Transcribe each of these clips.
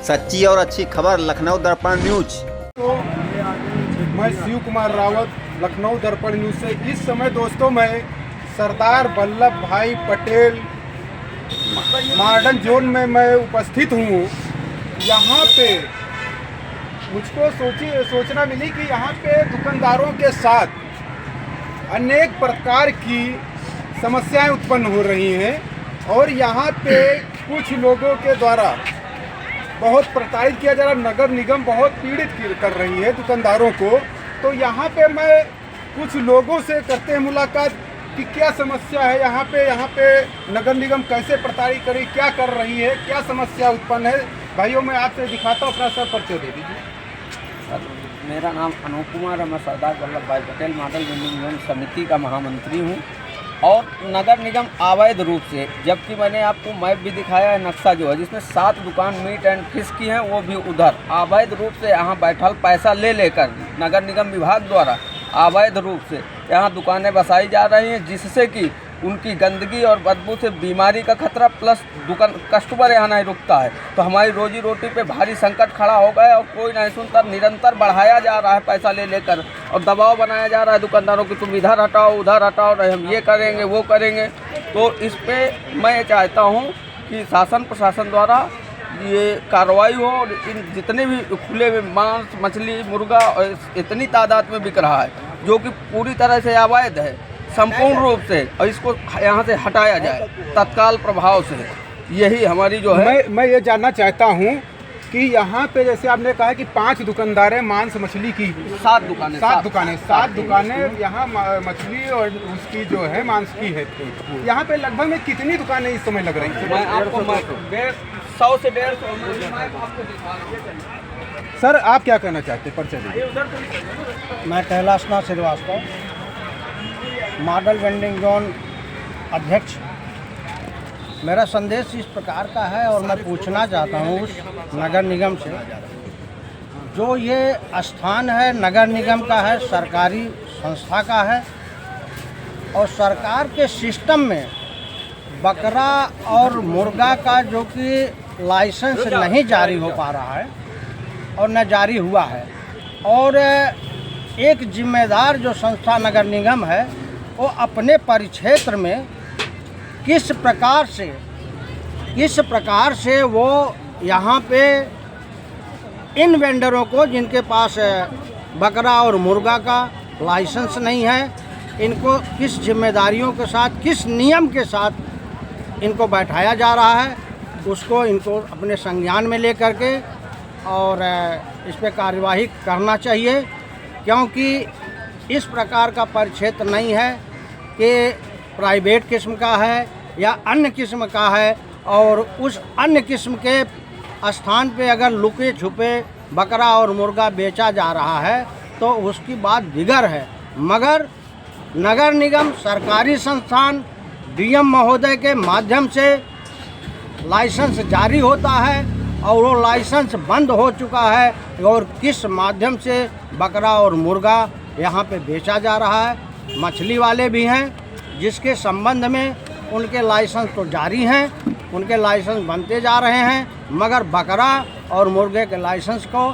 सच्ची और अच्छी खबर लखनऊ दर्पण न्यूज। तो मैं शिव कुमार रावत, लखनऊ दर्पण न्यूज से। इस समय दोस्तों मैं सरदार वल्लभ भाई पटेल मॉडर्न जोन में मैं उपस्थित हूँ। यहाँ पे मुझको सोचना मिली कि यहाँ पे दुकानदारों के साथ अनेक प्रकार की समस्याएं उत्पन्न हो रही हैं और यहाँ पे कुछ लोगों के द्वारा बहुत प्रताड़ित किया जा रहा है। नगर निगम बहुत पीड़ित कर रही है दुकानदारों को। तो यहाँ पे मैं कुछ लोगों से करते हैं मुलाकात कि क्या समस्या है यहाँ पे नगर निगम कैसे प्रताड़ित करी, क्या कर रही है, क्या समस्या उत्पन्न है। भाइयों मैं आपसे दिखाता हूँ, अपना सर परिचय दे दीजिए। सर मेरा नाम अनूप कुमार है, मैं सरदार वल्लभ भाई पटेल मॉडल वेंडिंग जोन समिति का महामंत्री हूँ। और नगर निगम अवैध रूप से, जबकि मैंने आपको मैप भी दिखाया है, नक्शा जो है जिसमें 7 दुकान मीट एंड फिश की हैं, वो भी उधर अवैध रूप से यहाँ बैठल पैसा ले लेकर नगर निगम विभाग द्वारा अवैध रूप से यहाँ दुकानें बसाई जा रही हैं, जिससे कि उनकी गंदगी और बदबू से बीमारी का खतरा प्लस दुकान कस्टमर यहाँ नहीं रुकता है। तो हमारी रोजी रोटी पे भारी संकट खड़ा हो गया और कोई नहीं सुनता। निरंतर बढ़ाया जा रहा है पैसा ले लेकर और दबाव बनाया जा रहा है दुकानदारों की, तुम इधर हटाओ उधर हटाओ, नहीं हम ये करेंगे वो करेंगे। तो इस पर मैं चाहता हूँ कि शासन प्रशासन द्वारा ये कार्रवाई हो और इन जितने भी खुले में मांस मछली मुर्गा और इतनी तादाद में बिक रहा है जो कि पूरी तरह से अवैध है संपूर्ण रूप से, और इसको यहाँ से हटाया जाए तत्काल प्रभाव से। यही हमारी जो है। मैं ये जानना चाहता हूँ कि यहाँ पे जैसे आपने कहा कि 5 दुकानदार हैं मांस मछली की, 7 दुकानें यहाँ मछली और उसकी जो है मांस की है। यहाँ पे लगभग में कितनी दुकानें इस समय लग रही हैं? मैं आपको 100 से 150। सर आप क्या कहना चाहते हैं, परिचय दीजिए। मैं Kailashnath Srivastava, model vending zone अध्यक्ष। मेरा संदेश इस प्रकार का है और मैं पूछना चाहता हूँ उस नगर निगम से, जो ये स्थान है नगर निगम का है, सरकारी संस्था का है, और सरकार के सिस्टम में बकरा और मुर्गा का जो कि लाइसेंस नहीं जारी हो पा रहा है और न जारी हुआ है। और एक जिम्मेदार जो संस्था नगर निगम है वो अपने परिक्षेत्र में किस प्रकार से वो यहाँ पे इन वेंडरों को जिनके पास बकरा और मुर्गा का लाइसेंस नहीं है, इनको किस जिम्मेदारियों के साथ, किस नियम के साथ इनको बैठाया जा रहा है, उसको इनको अपने संज्ञान में ले करके और इस पे कार्यवाही करना चाहिए। क्योंकि इस प्रकार का परिक्षेत्र नहीं है कि प्राइवेट किस्म का है या अन्य किस्म का है, और उस अन्य किस्म के स्थान पे अगर लुके छुपे बकरा और मुर्गा बेचा जा रहा है तो उसकी बात दिगर है। मगर नगर निगम सरकारी संस्थान डीएम महोदय के माध्यम से लाइसेंस जारी होता है और वो लाइसेंस बंद हो चुका है, और किस माध्यम से बकरा और मुर्गा यहाँ पे बेचा जा रहा है। मछली वाले भी हैं जिसके संबंध में उनके लाइसेंस तो जारी हैं, उनके लाइसेंस बनते जा रहे हैं, मगर बकरा और मुर्गे के लाइसेंस को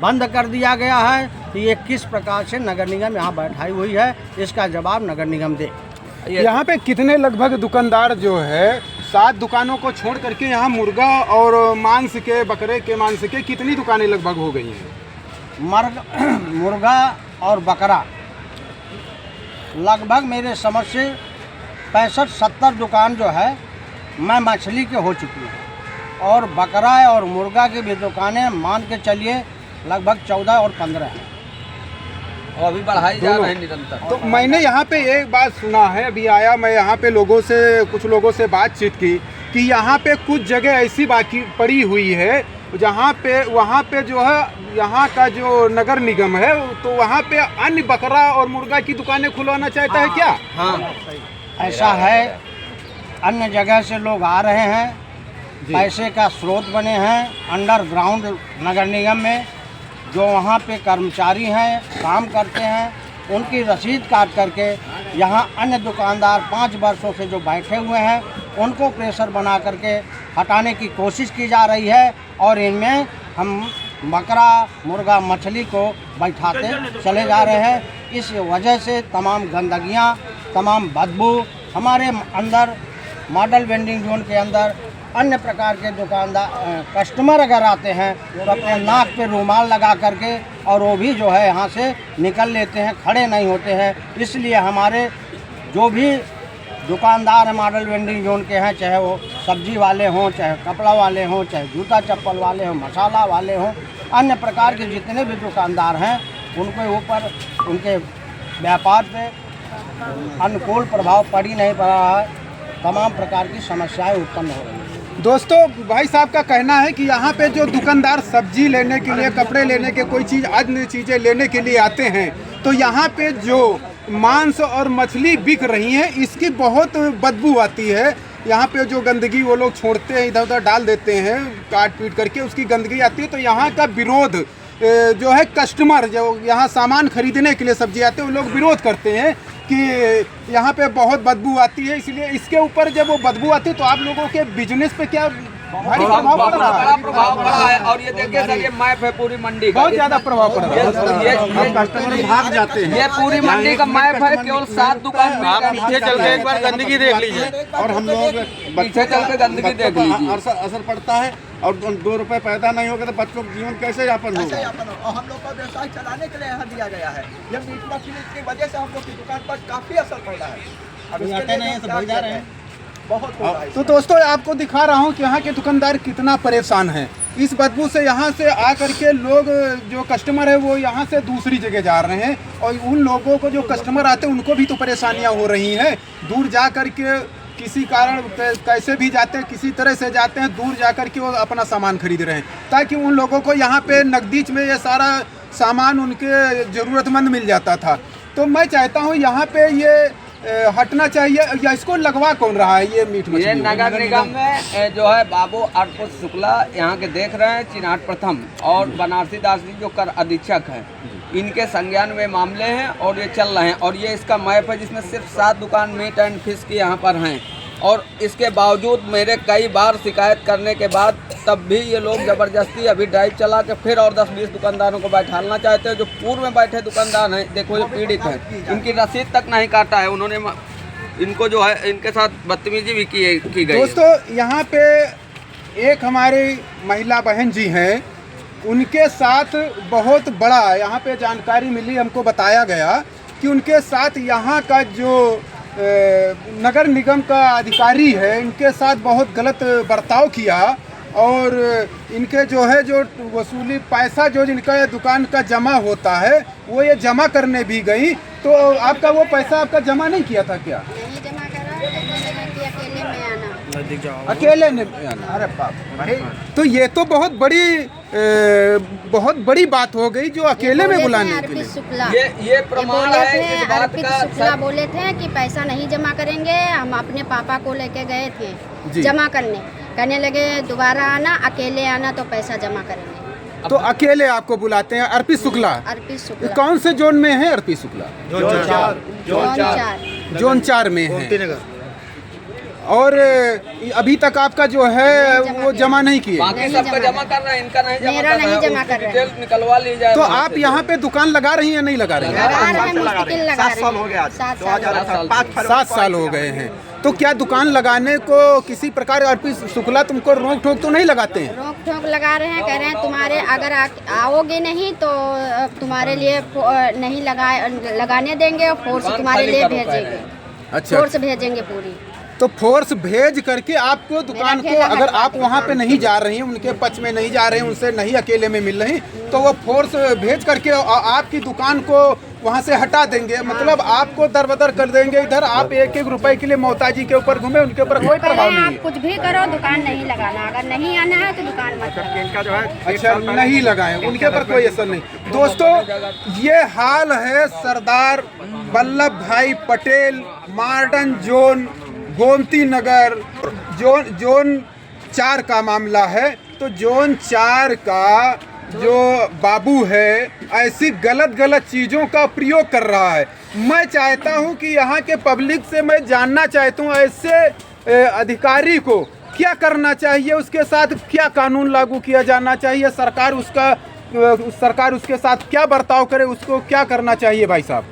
बंद कर दिया गया है। तो ये किस प्रकार से नगर निगम यहाँ बैठाई हुई है, इसका जवाब नगर निगम दे। यहाँ पे कितने लगभग दुकानदार जो है 7 दुकानों को छोड़ करके यहाँ मुर्गा और मांस के, बकरे के मांस के कितनी दुकानें लगभग हो गई हैं? मुर्गा और बकरा लगभग मेरे समझ से 65-70 दुकान जो है मैं मछली के हो चुकी हूँ, और बकरा और मुर्गा की भी दुकानें मान के चलिए लगभग 14 और 15 हैं, और अभी बढ़ाई जा रही है निरंतर। तो मैंने यहाँ पे एक बात सुना है, अभी आया मैं यहाँ पे कुछ लोगों से बातचीत की कि यहाँ पे कुछ जगह ऐसी बाकी पड़ी हुई है जहाँ पे वहाँ पे जो है यहाँ का जो नगर निगम है तो वहाँ पे अन्य बकरा और मुर्गा की दुकानें खुलवाना चाहता है क्या? हाँ ऐसा है। अन्य जगह से लोग आ रहे हैं, पैसे का स्रोत बने हैं अंडरग्राउंड नगर निगम में। जो वहाँ पे कर्मचारी हैं, काम करते हैं, उनकी रसीद काट करके यहाँ अन्य दुकानदार 5 वर्षों से जो बैठे हुए हैं उनको प्रेशर बना करके हटाने की कोशिश की जा रही है और इनमें हम बकरा मुर्गा मछली को बैठाते चले जा रहे हैं। इस वजह से तमाम गंदगियाँ, तमाम बदबू हमारे अंदर मॉडल वेंडिंग जोन के अंदर अन्य प्रकार के दुकानदार कस्टमर अगर आते हैं तो अपने नाक पे रुमाल लगा करके और वो भी जो है यहाँ से निकल लेते हैं, खड़े नहीं होते हैं। इसलिए हमारे जो भी दुकानदार हैं मॉडल वेंडिंग जोन के हैं, चाहे वो सब्जी वाले हों, चाहे कपड़ा वाले हों, चाहे जूता चप्पल वाले हों, मसाला वाले हों, अन्य प्रकार के जितने भी दुकानदार हैं उनके ऊपर उनके व्यापार पे अनुकूल प्रभाव पड़ ही नहीं पा रहा है। तमाम प्रकार की समस्याएं उत्पन्न हो रही हैं। दोस्तों, भाई साहब का कहना है कि यहाँ पे जो दुकानदार सब्जी लेने के लिए, कपड़े लेने के, कोई चीज़ अन्य चीज़ें लेने के लिए आते हैं तो यहाँ पे जो मांस और मछली बिक रही हैं इसकी बहुत बदबू आती है। यहाँ पे जो गंदगी वो लोग छोड़ते हैं, इधर उधर डाल देते हैं, काट पीट करके उसकी गंदगी आती है। तो यहाँ का विरोध जो है, कस्टमर जो यहाँ सामान खरीदने के लिए सब्जी आते हैं वो लोग विरोध करते हैं कि यहाँ पे बहुत बदबू आती है। इसलिए इसके ऊपर जब वो बदबू आती है तो आप लोगों के बिजनेस पे क्या भारी प्रभाव पड़ रहा है? बड़ा प्रभाव पड़ा है। और ये देखिए सर, ये मैप है पूरी मंडी का, बहुत ज़्यादा प्रभाव पड़ रहा है। ये कस्टमर भाग जाते हैं। ये पूरी मंडी का मैप है, केवल 7 दुकान आप पीछे चल के एक बार गंदगी देख लीजिए और हम लोग पीछे चल के गंदगी देख लीजिए। असर पड़ता है और 2 रुपए पैदा नहीं होगा तो बच्चों का जीवन कैसे यापन होगा? और हम लोग का व्यवसाय चलाने के लिए यहाँ दिया गया है। ये मीट मछली की वजह से हम लोग की दुकान पर काफ़ी असर पड़ रहा है। अब इसके लिए हम क्या कर रहे हैं? बहुत हो रहा है। तो दोस्तों, आपको दिखा रहा हूँ कि यहाँ के दुकानदार कितना परेशान हैं इस बदबू से। यहाँ से आकर के लोग, जो कस्टमर है वो यहाँ से दूसरी जगह जा रहे हैं और उन लोगों को जो कस्टमर आते हैं उनको भी तो परेशानियाँ हो रही हैं। दूर जा कर के किसी कारण कैसे भी जाते हैं, किसी तरह से जाते हैं, दूर जा कर के वो अपना सामान खरीद रहे हैं ताकि उन लोगों को यहाँ पे नकदीच में ये सारा सामान उनके ज़रूरतमंद मिल जाता था। तो मैं चाहता हूँ यहाँ पे ये हटना चाहिए। या इसको लगवा कौन रहा है ये मीट मछली? ये नगर निगम में जो है बाबू अर्पुत शुक्ला यहाँ के देख रहे हैं, चिन्हाट प्रथम, और बनारसी दास जी जो कर अधीक्षक हैं, इनके संज्ञान में मामले हैं और ये चल रहे हैं। और ये इसका मैप है जिसमें सिर्फ 7 दुकान मीट एंड फिश की यहाँ पर हैं। और इसके बावजूद मेरे कई बार शिकायत करने के बाद तब भी ये लोग ज़बरदस्ती अभी ड्राइव चला के फिर और 10-20 दुकानदारों को बैठाना चाहते हैं। जो पूर्व में बैठे दुकानदार हैं, देखो ये पीड़ित हैं, इनकी रसीद तक नहीं काटा है उन्होंने। इनको जो है इनके साथ बदतमीजी भी की गई। दोस्तों, यहाँ पे एक हमारी महिला बहन जी हैं, उनके साथ बहुत बड़ा यहाँ पे जानकारी मिली, हमको बताया गया कि उनके साथ यहाँ का जो नगर निगम का अधिकारी है, इनके साथ बहुत गलत बर्ताव किया और इनके जो है जो वसूली पैसा जो इनका दुकान का जमा होता है वो ये जमा करने भी गई। तो आपका वो पैसा आपका जमा नहीं किया था क्या? नहीं जमा करा, कि अकेले में आना। अकेले ने आना? अरे बाप भाई, तो ये तो बहुत बड़ी बात हो गई जो अकेले में बुलाने के लिए। ये प्रमाण है इस बात अर्पित का। शुक्ला बोले थे कि पैसा नहीं जमा करेंगे। हम अपने पापा को लेके गए थे जमा करने, कहने लगे दोबारा आना, अकेले आना तो पैसा जमा करेंगे। तो अकेले आपको बुलाते हैं? अर्पित शुक्ला? अर्पित शुक्ला कौन से जोन में है अर्पित शुक्ला? जोन 4 में है। और अभी तक आपका जो है वो जमा नहीं किए? बाकी सबका जमा कर रहे हैं, इनका नहीं जमा मेरा कर रहे नहीं हैं। जमा कर रहे हैं। डिटेल निकलवा ली जाए। तो आप यहाँ पे दुकान लगा रही हैं या नहीं लगा रही हैं? लगा रहे हैं, मुश्किल लगा रहे हैं। 7 साल हो गया। 7 साल। 7 साल हो गए हैं। तो क्या दुकान लगाने को किसी प्रकार अर्पित शुक्ला तुमको रोक ठोक तो नहीं लगाते हैं? रोक ठोक लगा रहे हैं, कह रहे हैं तुम्हारे अगर आओगे नहीं तो तुम्हारे लिए नहीं लगाने देंगे, फोर्स तुम्हारे लिए भेजेंगे। अच्छा, फोर्स भेजेंगे पूरी। तो फोर्स भेज करके आपको दुकान को, अगर आप वहाँ पे नहीं जा रही हैं, उनके पक्ष में नहीं जा रहे हैं, उनसे नहीं अकेले में मिल रही, तो वो फोर्स भेज करके आपकी दुकान को वहाँ से हटा देंगे। मतलब आपको दरबदर कर देंगे। इधर आप 1-1 रुपए के लिए मोहताजी के ऊपर घूमे, उनके ऊपर कोई प्रभाव नहीं आप है। कुछ भी करो, दुकान नहीं लगाना। अगर नहीं आना है तो दुकान मत लगाओ। इनका जो है अच्छा, नहीं लगाए, उनके ऊपर कोई असर नहीं। दोस्तों, ये हाल है सरदार वल्लभ भाई Patel modern zone Gomti Nagar zone 4 का मामला है। तो जोन 4 का जो बाबू है ऐसी गलत चीज़ों का प्रयोग कर रहा है। मैं चाहता हूं कि यहाँ के पब्लिक से मैं जानना चाहता हूं ऐसे अधिकारी को क्या करना चाहिए, उसके साथ क्या कानून लागू किया जाना चाहिए, सरकार उसके साथ क्या बर्ताव करे, उसको क्या करना चाहिए भाई साहब?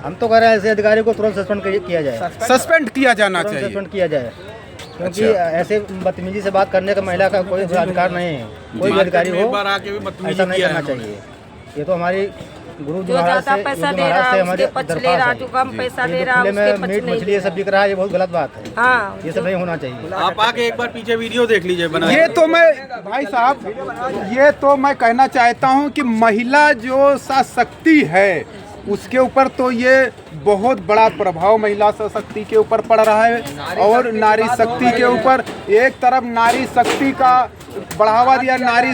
हम तो कह रहे हैं ऐसे अधिकारी को तुरंत सस्पेंड किया जाए, सस्पेंड किया जाना चाहिए। सस्पेंड किया जाए, क्योंकि ऐसे बदतमीजी से बात करने का महिला का कोई अधिकार नहीं है। कोई भी अधिकारी हो ऐसा नहीं करना चाहिए। ये तो हमारी गुरु जी महाराज से पैसा दे रहा है उसके पच ले रहा, जो कम पैसा दे रहा है उसके पच मीट मछली ये सब बिक रहा है, ये बहुत गलत बात है। हाँ, ये सब नहीं होना चाहिए। आप आके एक बार पीछे वीडियो देख लीजिए बना। ये तो मैं भाई साहब, ये तो मैं कहना चाहता हूँ कि महिला जो सशक्ति है उसके ऊपर तो ये बहुत बड़ा प्रभाव महिला शक्ति के ऊपर पड़ रहा है, और नारी शक्ति के ऊपर एक तरफ नारी शक्ति का बढ़ावा दिया, नारी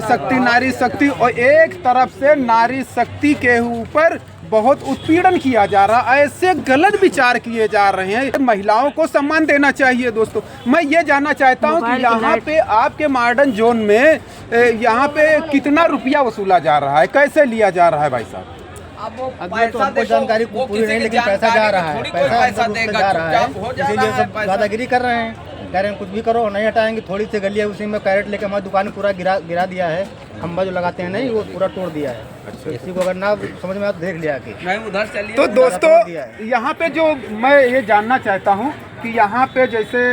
शक्ति, और एक तरफ से नारी शक्ति के ऊपर बहुत उत्पीड़न किया जा रहा है। ऐसे गलत विचार किए जा रहे हैं। महिलाओं को सम्मान देना चाहिए। दोस्तों, मैं ये जानना चाहता हूँ कि यहाँ पे आपके मॉडर्न जोन में यहाँ पे कितना रुपया वसूला जा रहा है, कैसे लिया जा रहा है भाई साहब? अभी तो हमको जानकारी पूरी नहीं, लेकिन पैसा जा रहा है, पैसा जा रहा है, इसीलिए सब दादागिरी कर रहे हैं। कह रहे हैं कुछ भी करो, नहीं हटाएंगे। थोड़ी सी गली है, उसी में कैरेट लेके हमारी दुकान पूरा गिरा दिया है। खंबा जो लगाते हैं नहीं, वो पूरा तोड़ दिया है। इसी को अगर ना समझ में आए तो देख लिया कि नहीं उधर चलिए। तो दोस्तों, यहाँ पे जो मैं ये जानना चाहता हूँ कि यहाँ पे जैसे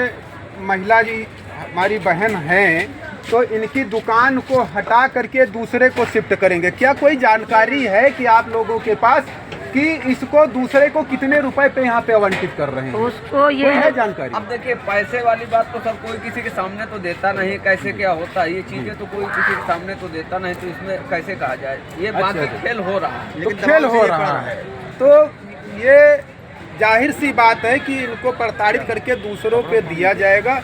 महिला जी हमारी बहन हैं, तो इनकी दुकान को हटा करके दूसरे को शिफ्ट करेंगे। क्या कोई जानकारी है कि आप लोगों के पास कि इसको दूसरे को कितने रुपए पे यहाँ पे आवंटित कर रहे हैं? उसको ये है जानकारी? अब देखिए, पैसे वाली बात तो सर कोई किसी के सामने तो देता नहीं, कैसे क्या होता है ये चीजें तो कोई किसी के सामने तो देता नहीं, तो इसमें कैसे कहा जाए? ये बाकी खेल हो रहा है, तो खेल हो रहा है। तो ये जाहिर सी बात है कि इनको प्रताड़ित करके दूसरों पे दिया जाएगा।